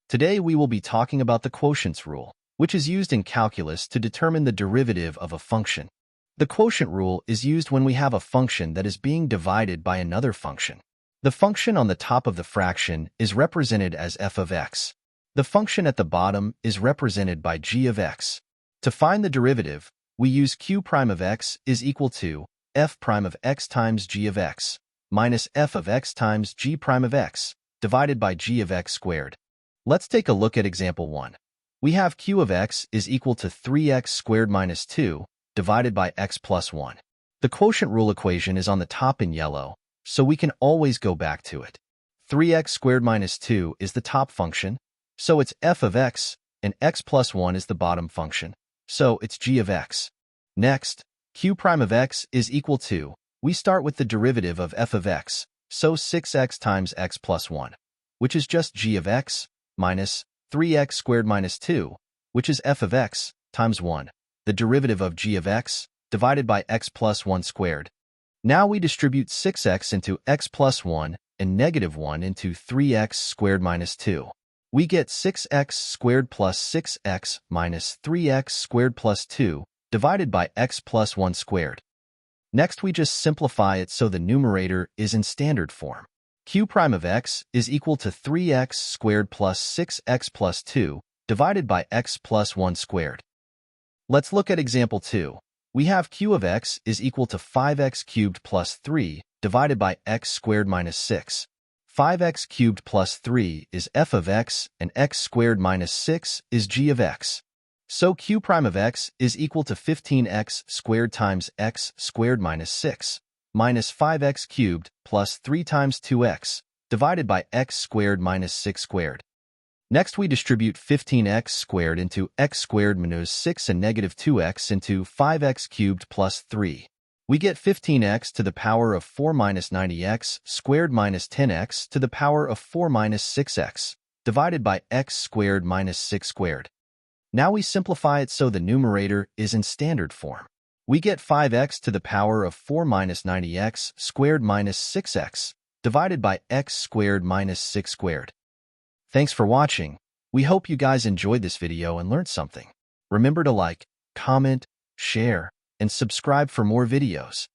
Today we will be talking about the quotient rule, which is used in calculus to determine the derivative of a function. The quotient rule is used when we have a function that is being divided by another function. The function on the top of the fraction is represented as f of x. The function at the bottom is represented by g of x. To find the derivative, we use q prime of x is equal to f prime of x times g of x minus f of x times g prime of x divided by g of x squared. Let's take a look at example 1. We have q of x is equal to 3x squared minus 2 divided by x plus 1. The quotient rule equation is on the top in yellow, so we can always go back to it. 3x squared minus 2 is the top function, so it's f of x, and x plus 1 is the bottom function, so it's g of x. Next, q prime of x is equal to, we start with the derivative of f of x, so 6x times x plus 1, which is just g of x, minus 3x squared minus 2, which is f of x, times 1, the derivative of g of x, divided by x plus 1 squared. Now we distribute 6x into x plus 1 and negative 1 into 3x squared minus 2. We get 6x squared plus 6x minus 3x squared plus 2 divided by x plus 1 squared. Next, we just simplify it so the numerator is in standard form. Q prime of x is equal to 3x squared plus 6x plus 2 divided by x plus 1 squared. Let's look at example 2. We have q of x is equal to 5x cubed plus 3 divided by x squared minus 6. 5x cubed plus 3 is f of x, and x squared minus 6 is g of x. So q prime of x is equal to 15x squared times x squared minus 6 minus 5x cubed plus 3 times 2x divided by x squared minus 6 squared. Next, we distribute 15x squared into x squared minus 6 and negative 2x into 5x cubed plus 3. We get 15x to the power of 4 minus 90x squared minus 10x to the power of 4 minus 6x divided by x squared minus 6 squared. Now we simplify it so the numerator is in standard form. We get 5x to the power of 4 minus 90x squared minus 6x divided by x squared minus 6 squared. Thanks for watching. We hope you guys enjoyed this video and learned something. Remember to like, comment, share, and subscribe for more videos.